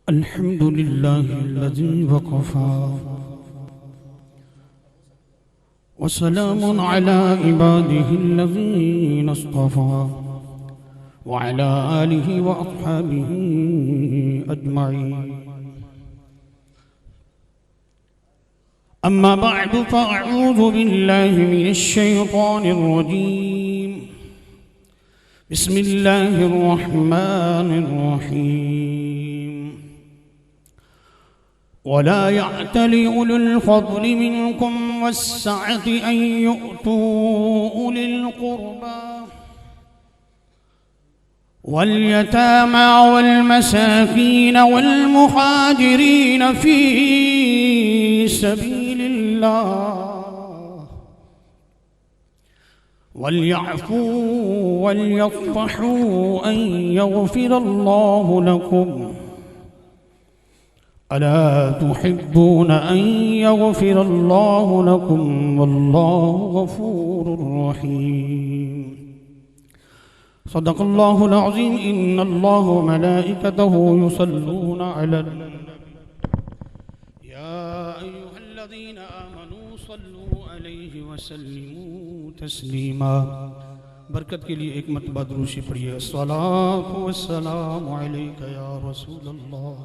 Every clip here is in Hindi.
अल्हम्दुलिल्लाहिल्लज़ी वक़फ़ा वस्सलामुन अला इबादिहिल्लज़ीना इस्तफ़ा व अला आलिहि व अस्हाबिहि अजमईन। अम्मा बअदु फ़अऊज़ु बिल्लाहि मिनश शैतानिर रजीम। बिस्मिल्लाहिर रहमानिर रहीम। वला यअतलि उलुल फ़ज़्लि मिनकुम वस्सअति अन यु'तू उलिल क़ुर्बा वल यतामा वल मसाकीन वल मुहाजिरीन फ़ी सबीलिल्लाह वल्यअफ़ू वल्यस्फ़हू अन यग़फ़िरल्लाहु लकुम अला तुहिब्बून अन यग़फ़िरल्लाहु लकुम वल्लाहु गफ़ूरुर रहीम। सदक़ल्लाहुल अज़ीम। इन्नल्लाह व मलाइकतहु युसल्लूना अलन या अय्युहल्लज़ीना आमनू सल्लू अलैहि व सल्लिमू तस्लीमा। बरकत के लिए एक मरतबा दुरूद पढ़िए। अस्सलातु वस्सलामु अलैका या रसूलल्लाह।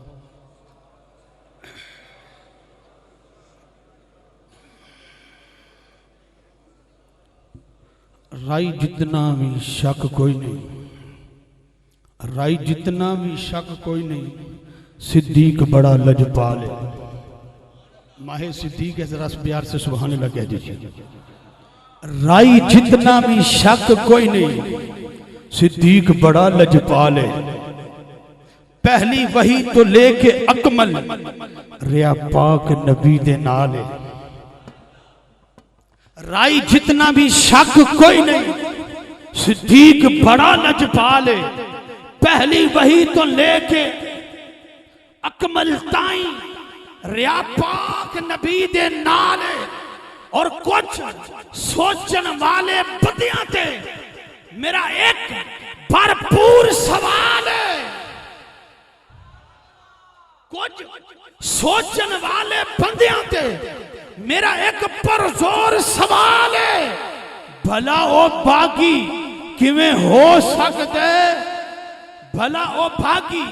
राई जितना भी शक कोई नहीं, राई जितना भी शक कोई नहीं, सिद्दीक बड़ा लजपाल है। माहे सिद्दीक है, जरा प्यार से सुभान अल्लाह कह दीजिए। राई जितना भी शक कोई नहीं, सिद्दीक बड़ा लजपाल है। पहली वही तो लेके अकमल रिया पाक नबी दे नाल है। राई जितना भी शक कोई नहीं, सिद्दीक बड़ा लजपाल है। पहली वही तो लेके अकमल ताई रिया पाक नबी दे नाल है। और कुछ सोचन वाले बंदियां ते मेरा एक भरपूर सवाल है। कुछ सोचन वाले बंदियां ते मेरा एक परजोर सवाल है। भला ओ भागी किवें हो सकता है, भला ओ भागी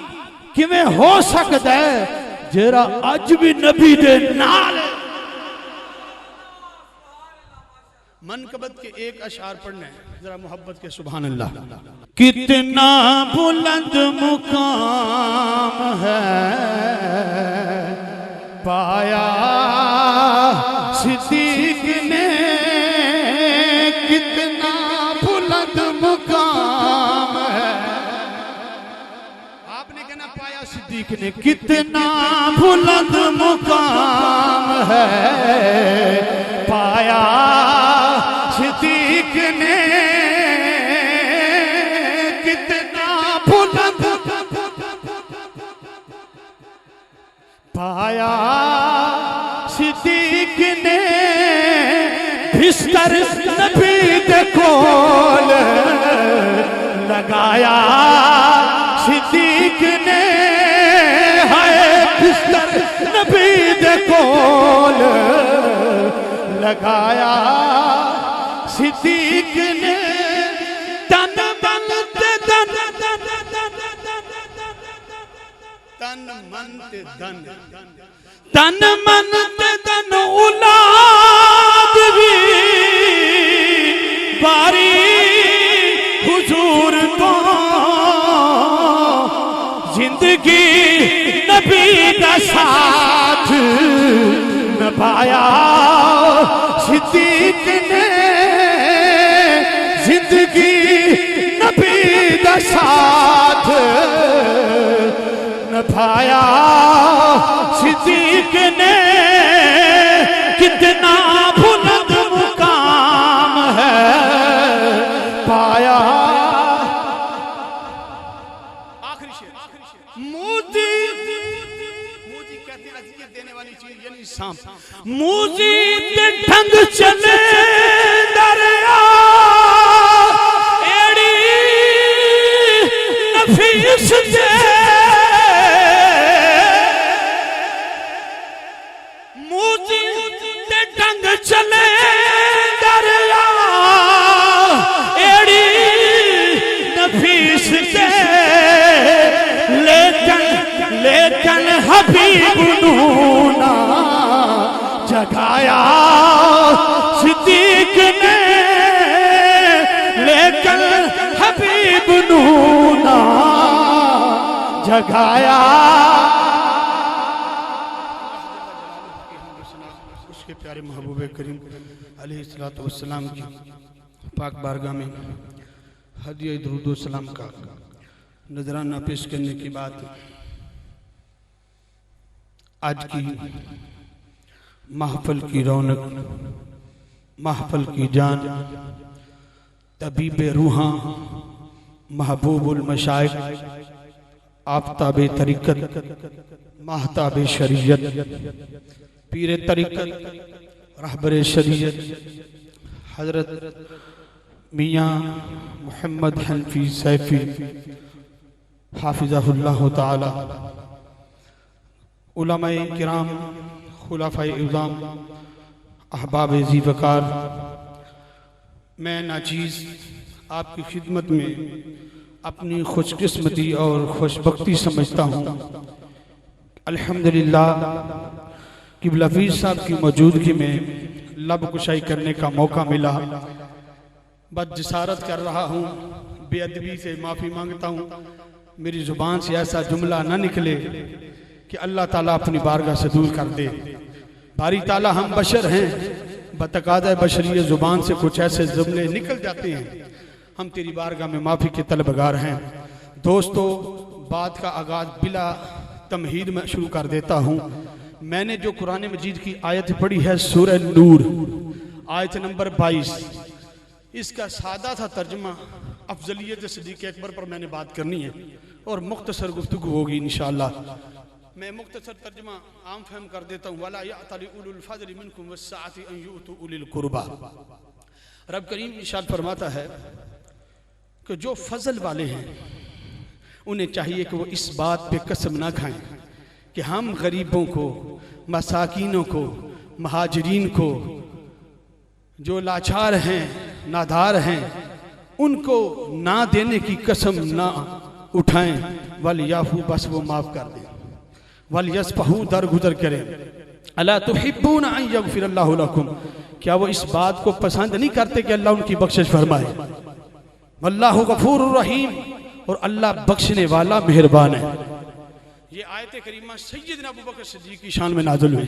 किवें हो सकता है जेरा अज भी नबी दे नाल है। मनकबत के एक अशार पढ़ने जरा मोहब्बत के सुभान अल्लाह। कितना बुलंद मुकाम है पाया सिद्दीक ने, कितना बुलंद मुकाम है। आपने कहना पाया सिद्दीक ने, कितना बुलंद मुकाम है पाया सिद्दीक ने, कितना बुलंद पाया सिद्दीक ने। बिस्तर नबी दे कोल लगाया सिद्दीक ने, है बिस्तर नबी दे कोल लगाया सिद्दीक ने। तन मन ते धन, तन मन ते धन, तन मन ते धन औलाद भी बारी हुजूर तो जिंदगी नबी का साथ निभाया सिद्दीक ने। जिंदगी नबी का साथ निभाया सिद्दीक ने। कितना बुलंद मुकाम है पाया। आखिरी शेर। मोदी कहते हैं अज़ियत देने वाली चीज यानी सांप। मोदी ते ढंग चले दरिया एड़ी नफीस दे जगाया। उसके प्यारे महबूब करीम अलैहिस्सलातु वस्सलाम की पाक बारगाह में हदिया दुरूद सलाम का नजराना पेश करने के बाद आज की महफिल की रौनक, महफिल की जान, तबीब रूहां, महबूबुल मशाइख, आफताब तरीक़त, महताब शरीयत, पीर तरीक़त, रहबर शरीयत हजरत मियाँ मोहम्मद हनफी सैफी हाफिज़हुल्लाह ताला, उलमाए किराम, खुलाफाए इज़ाम, अहबाब ज़ी वक़ार, मैं नाचीज़ आपकी खिदमत में अपनी खुशकिस्मती और खुशबख्ती समझता हूँ। अल्हम्दुलिल्लाह क़िबला पीर साहब की मौजूदगी में लब कुशाई करने का मौका मिला। बस जसारत कर रहा हूँ, बेअदबी से माफ़ी मांगता हूँ, मेरी ज़ुबान से ऐसा जुमला ना निकले कि अल्लाह ताला अपनी बारगाह से दूर कर दे। बारी ताला हम बशर हैं, बतकादा बशरियत ज़ुबान से कुछ ऐसे जुमले निकल जाते हैं, हम तेरी बारगाह में माफ़ी के तलबगार हैं। दोस्तों, बात का आगाज़ बिला तमहीद में शुरू कर देता हूँ। मैंने जो कुरान मजीद की आयत पढ़ी है सूरह नूर आयत नंबर 22, इसका सादा था तर्जुमा, अफजलियत सिद्दीक़ अकबर पर मैंने बात करनी है और मुख्तसर गुफ्तगू होगी इंशाअल्लाह। मैं मुख्तसर तर्जुमा आम फहम कर देता हूँ। वला यअतली उलुल फज़्ल मिनकुम वस्सअति अन युतू उलिल कुर्बा। रब करीम इरशाद फरमाता है कि जो फजल वाले हैं उन्हें चाहिए कि वो इस बात पे कसम ना खाएं कि हम गरीबों को, मसाकीनों को, महाजरीन को, जो लाचार हैं, नादार हैं, उनको ना देने की कसम ना उठाएं। वल याफू, बस वो माफ कर दें। वल यस्फहू, दरगुजर करें। अला तुहिब्बून अन यगफिरल्लाहु लकुम, क्या वो इस बात को पसंद नहीं करते कि अल्लाह उनकी बख्शिश फरमाए। वल्लाहु गफूरुर रहीम, और अल्लाह बख्शने वाला मेहरबान है। ये आयत करीमा सैयदना अबू बकर सिद्दीक़ की शान में नाज़िल हुई।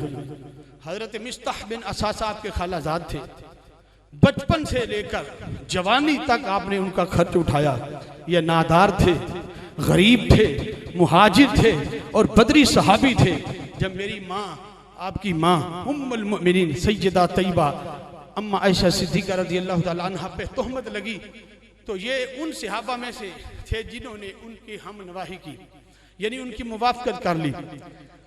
हजरत मिस्ताह बिन असा साहब के खालाजाद थे, बचपन से लेकर जवानी तक आपने उनका खर्च उठाया। ये नादार थे, गरीब थे, मुहाजिर थे और बदरी सहाबी थे। जब मेरी माँ, आपकी माँ उम्मुल मोमिनीन सैयदा तैयबा अम्मा आयशा सिद्दीक़ा रज़ियल्लाहु ताला अन्हा पे तोहमत लगी, तो ये उन सहाबा में से थे जिन्होंने उनकी हमनवाही की, यानी उनकी मुवाफ़क़त कर ली।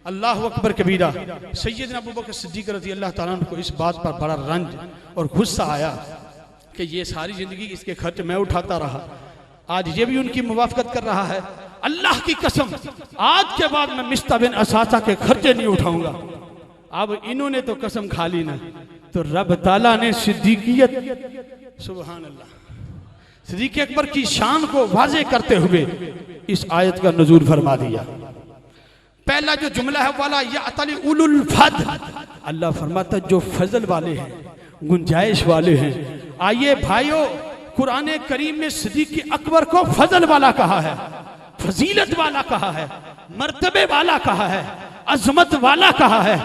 अल्लाह अकबर कबीरा। सैयदना अबू बकर सिद्दीक़ रज़ियल्लाहु ताला अन्हु को इस बात पर बड़ा रंज और गुस्सा आया कि ये सारी ज़िंदगी इसके खर्च मैं उठाता रहा, आज ये भी उनकी मुवाफ़क़त कर रहा है। अल्लाह की कसम, आज के बाद मैं मिस्ताह बिन असासा के खर्चे नहीं उठाऊंगा। अब इन्होंने तो कसम खा ली ना, तो रब ताला ने सिद्दीकियत, सुभान अल्लाह, सिद्दीक़ अकबर की शान को वाज़े करते हुए इस आयत का नुज़ूल फरमा दिया। पहला जो जुमला है वाला यअतली उलुल फज़्ल, अल्लाह फरमाता जो फजल वाले हैं, गुंजाइश वाले हैं। आइए भाइयों, कुरान करीम ने सिद्दीक़ अकबर को फजल वाला कहा है, फजीलत वाला कहा है, मर्तबे वाला कहा है, अजमत वाला कहा है।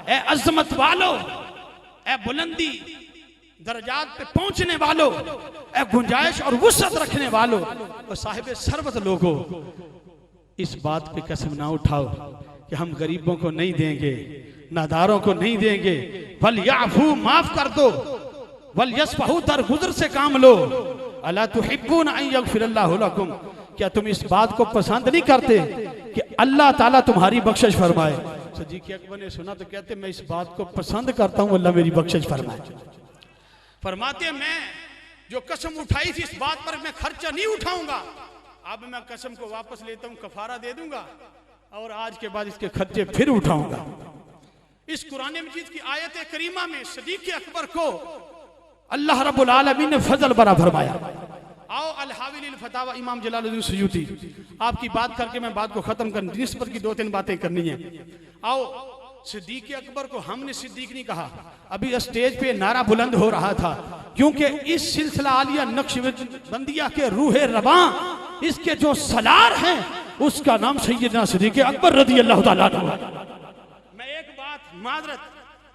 ए अजमत वालों, ए बुलंदी दर्जात पे पहुंचने वालों, ए गुंजाइश और वुसअत रखने वालों और साहिब सरवत लोगों, इस बात पे कसम ना उठाओ कि हम गरीबों को नहीं देंगे, नादारों को नहीं देंगे। वल याफू, माफ कर दो। वल यस्फहू, दरगुजर से काम लो। अला तुहिब्बून अन यगफिरल्लाहु लकुम, क्या तुम इस बात को पसंद नहीं करते कि अल्लाह ताला तुम्हारी बख्शिश फरमाए। सिद्दीक़ अकबर ने सुना तो कहते मैं इस बात को पसंद करता हूँ, अल्लाह मेरी बख्शिश फरमाए। फरमाते मैं जो कसम उठाई थी इस बात पर मैं खर्चा नहीं उठाऊंगा, अब मैं कसम को वापस लेता हूँ, कफारा दे दूंगा और आज के बाद इसके खर्चे फिर उठाऊंगा। इस कुरान मजीद की आयत करीमा में सिद्दीक़ अकबर को अल्लाह रब्बुल आलमीन ने फजल बरा फरमाया। आओ अल हाविल फतावा इमाम जलालुद्दीन सुयूती, आपकी बात करके मैं बात को खत्म कर, निस्बत की 2-3 बातें करनी है। आओ, सिद्दीक़ अकबर को हमने सिद्दीक नहीं कहा, अभी स्टेज पे नारा बुलंद हो रहा था, क्योंकि इस सिलसिला आलिया नक्शबंदिया के रूहे रवां, इसके जो सलार हैं उसका नाम सैयदना सिद्दीक़ अकबर रज़ी अल्लाह ताला अन्हु। मैं एक बात माजरत,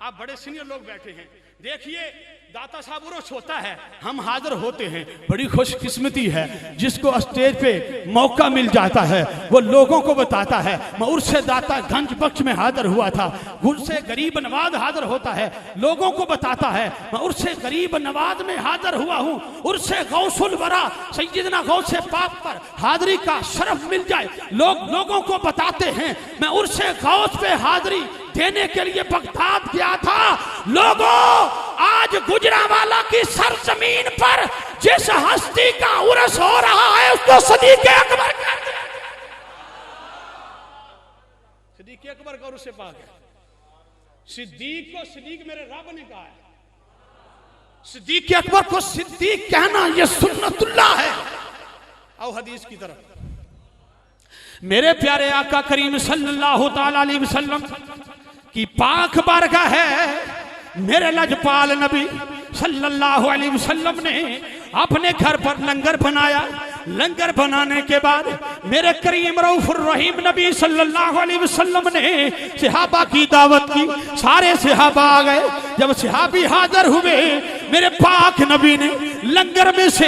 आप बड़े सीनियर लोग बैठे हैं, देखिए दाता साहब उर्स होता है, हम हाजिर होते हैं, बड़ी खुशकिस्मती है जिसको स्टेज पे मौका मिल जाता है, वो लोगों को बताता है। मैं उर्से दाता गंज बख्श में हाजिर हुआ था, उर्से गरीब नवाज हाजिर होता है, लोगों को बताता है। मैं उर्से गरीब नवाज में हाजिर हुआ हूँ, उर्से गौसुल वरा सैयदना गौसे पाक पर हाजिरी का शरफ मिल जाए, लोगों को बताते हैं। मैं उर्से गौस पे हाजिरी देने के लिए बगदाद गया था। लोगों, आज गुजरांवाला की सरजमीन पर जिस हस्ती का उर्स हो रहा है उसको सिद्दीक़ अकबर कहते हैं। सिद्दीक़ अकबर का उर्स पाक है। सिद्दीक को सिद्दीक मेरे रब ने कहा है, सिद्दीक़ अकबर को सिद्दीक कहना यह सुन्नतुल्लाह है। आओ हदीस की तरफ। मेरे प्यारे आका करीम सल्लल्लाहु ताला अलैहि वसल्लम की पाक बारगाह है। मेरे लजपाल नबी सल्लल्लाहु अलैहि वसल्लम ने अपने घर पर लंगर बनाया। लंगर बनाने के बाद मेरे करीम रऊफुर रहीम नबी सल्लल्लाहु अलैहि वसल्लम ने सहाबा की दावत की। सारे सहाबा आ गए। जब सहाबी हाजिर हुए, मेरे पाक नबी ने लंगर में से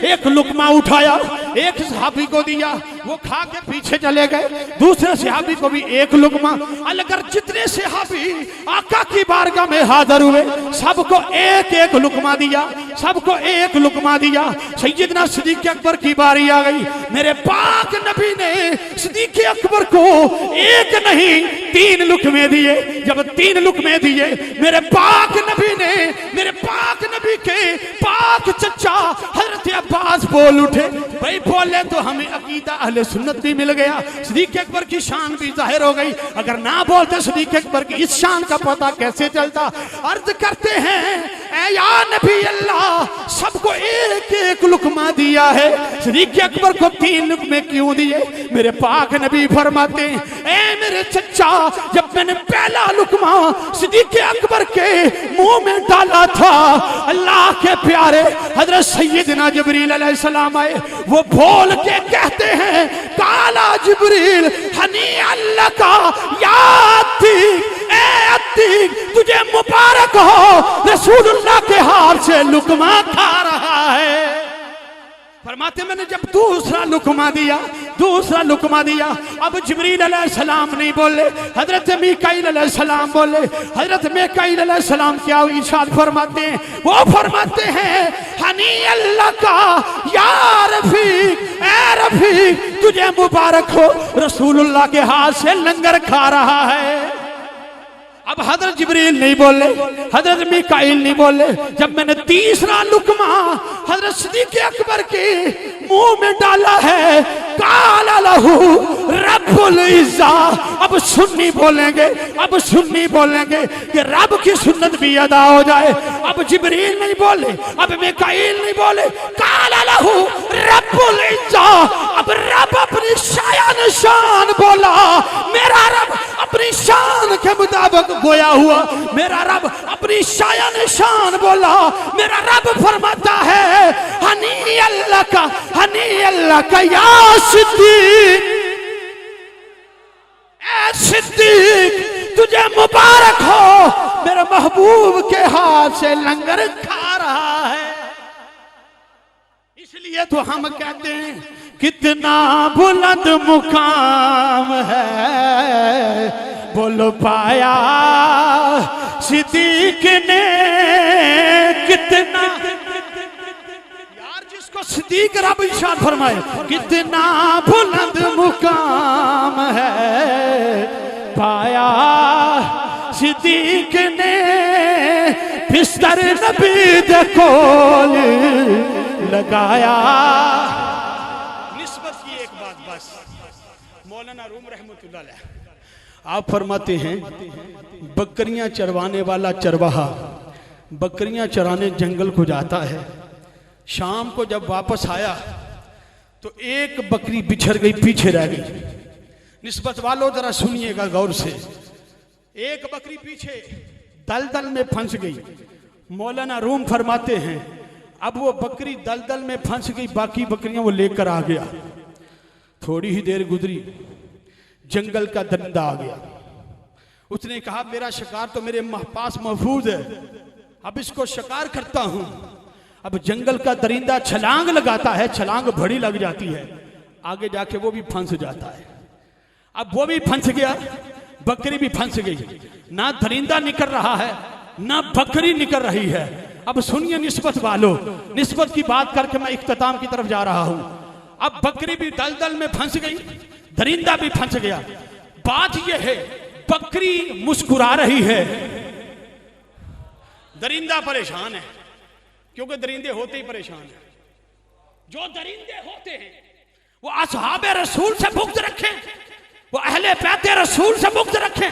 एक लुकमा उठाया, एक सहाबी को दिया, वो खा के पीछे चले गए। दूसरे सहाबी को भी एक लुकमा। अलगर जितने सहाबी आका की बारगाह में हाजिर हुए, सबको एक एक लुकमा दिया, सबको एक लुकमा दिया। सैयदना सिद्दीक़ अकबर की बारी आ गई। मेरे पाक नबी ने सिद्दीक़ अकबर को एक नहीं 3 लुकमे दिए। जब 3 लुकमे दिए, मेरे पाक नबी ने, मेरे पाक नबी के पाक चचा हजरत अब्बास बोल उठे। भाई बोले तो हमें अकीदा अहले सुन्नत भी मिल गया, सिद्दीक़ अकबर की शान भी जाहिर हो गई। अगर ना बोलते सिद्दीक़ अकबर की इस शान का पता कैसे चलता। अर्ज करते हैं, ऐ या नबी अल्लाह, सबको एक एक लुकमा दिया है, सिद्दीक़ अकबर को 3 लुकमे क्यों दिए? मेरे पाक नबी फरमाते हैं, ऐ मेरे चचा, जब मैंने पहला लुकमा सिद्दीक़ अकबर के मुंह में डाला था, अल्लाह के प्यारे हजरत सैयदना जिब्रील अलैहिस्सलाम आए। वो बोल के कहते हैं, काला जिब्रील हनी अल्लाह का याद थी, तुझे मुबारक हो, रसूलुल्लाह के हाथ से लुकमा खा रहा है। फरमाते मैंने जब दूसरा लुकमा दिया, अब जिब्रील अलैहिस्सलाम नहीं बोले, हजरत मीकाईल अलैहिस्सलाम बोले। हजरत मीकाईल अलैहिस्सलाम क्या इरशाद फरमाते हैं? वो फरमाते हैं, हनी अल्लाह का या रफीक, ए रफीक, तुझे मुबारक हो, रसूलुल्लाह के हाथ से लंगर खा रहा है। अब हजरत जिब्रील नहीं बोले, हजरत मीकाईल नहीं बोले। जब मैंने तीसरा लुकमा हजरत सिद्दीक़ अकबर के मुंह में डाला है, काला लहू रब्बुल इज़्ज़ा, अब सुन्नी बोलेंगे, अब सुन्नी बोलेंगे कि रब की सुन्नत भी अदा हो जाए। अब जिब्रील नहीं बोले, अब मीकाईल नहीं बोले, काला लहू रब्बुल इज़्ज़ा, अब रब अपनी शान शान बोला। मेरा रब अपनी शान के मुताबिक गोया हुआ, मेरा रब अपनी शान शान बोला। मेरा रब फरमाता है, हनी अल्लाह का या सिद्दीक, ऐ सिद्दीक, तुझे मुबारक हो, मेरे महबूब के हाथ से लंगर खा रहा है। इसलिए तो हम कहते हैं, कितना बुलंद मुकाम है, बोल पाया सिद्दीक ने कितना। यार जिसको सिद्दीक रब इरशाद फरमाए, कितना बुलंद मुकाम है, पाया सिद्दीक ने, बिस्तर नबी दे कोल लगाया। निस्बत की एक बात बस, मौलाना रूम रहमतुल्लाह अलैह आप फरमाते हैं, बकरियां चरवाने वाला चरवाहा बकरियां चराने जंगल को जाता है। शाम को जब वापस आया तो एक बकरी बिछड़ गई, पीछे रह गई। निस्बत वालों जरा सुनिएगा गौर से, एक बकरी पीछे दलदल में फंस गई। मौलाना रूम फरमाते हैं, अब वो बकरी दलदल में फंस गई, बाकी बकरियां वो लेकर आ गया। थोड़ी ही देर गुजरी, जंगल का दरिंदा आ गया। उसने कहा मेरा शिकार तो मेरे पास महफूज है, अब इसको शिकार करता हूं। अब जंगल का दरिंदा छलांग लगाता है, छलांग बड़ी लग जाती है, आगे जाके वो भी फंस जाता है। अब वो भी फंस गया, बकरी भी फंस गई, ना दरिंदा निकल रहा है ना बकरी निकल रही है। अब सुनिए निस्बत वालों, निस्बत की बात करके मैं इख्तिताम की तरफ जा रहा हूं। अब बकरी भी दलदल में फंस गई, दरिंदा भी फंस गया। बात यह है, बकरी मुस्कुरा रही है, दरिंदा परेशान है, क्योंकि दरिंदे होते ही परेशान है। जो दरिंदे होते हैं वो असहाबे रसूल से बुग़्ज़ रखें, वो अहले बैत रसूल से बुग़्ज़ रखें,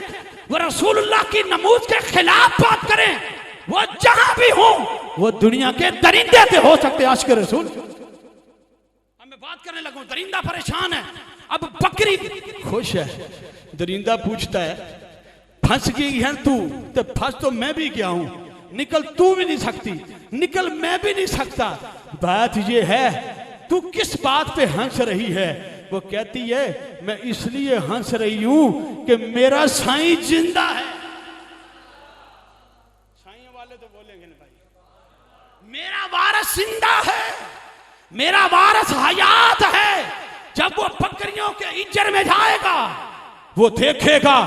वो रसूलुल्लाह की नमूज के खिलाफ बात करें, वो जहां भी हो, वो दुनिया के दरिंदे पे हो सकते। आशिक़ रसूल मैं बात करने लगूं, दरिंदा परेशान है, अब बकरी खुश है। दरिंदा पूछता है फंस गई है तू, तो फंस तो मैं भी गया हूं, निकल तू भी नहीं सकती, निकल मैं भी नहीं सकता। बात ये है तू किस बात पे हंस रही है? वो कहती है मैं इसलिए हंस रही हूं कि मेरा साईं जिंदा है। साईं वाले तो बोलेंगे ना भाई, मेरा वारिस जिंदा है, मेरा वारिस हयात है। जब वो बकरियों के इज्जर में जाएगा, वो देखेगा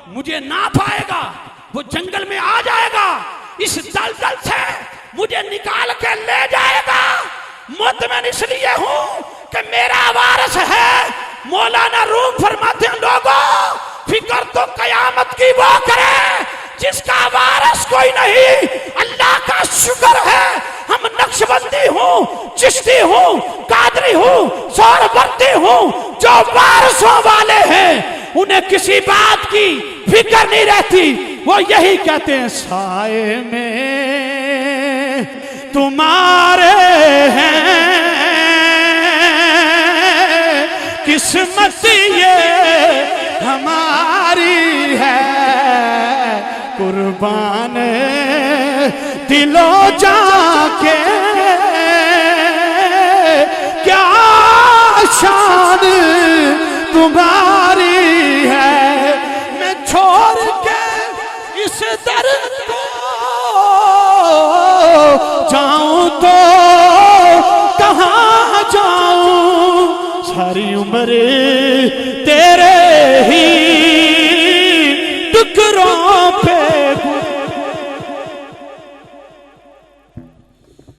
मुझे ना पाएगा, वो जंगल में आ जाएगा, इस दलदल से मुझे निकाल के ले जाएगा। मुतमइन इसलिए हूं कि मेरा वारिस है। मौलाना रूम फरमाते हैं लोगों, फिक्र तो कयामत की वो करे जिसका वारिस कोई नहीं। अल्लाह का शुक्र है हम नक्शबंदी हूं, चिश्ती हूं, कादरी हूं, सोहरवर्दी हूं, जो वारिसों वाले हैं उन्हें किसी बात की फिक्र नहीं रहती। वो यही कहते हैं साए में तुम्हारे हैं, किस्मत ये हमारी है, कुर्बान दिलो जाके क्या शान तुम्हारी है। मैं छोड़ के इस दर को जाऊं तो कहां जाऊं, सारी उम्र तेरे ही टुकड़ों पे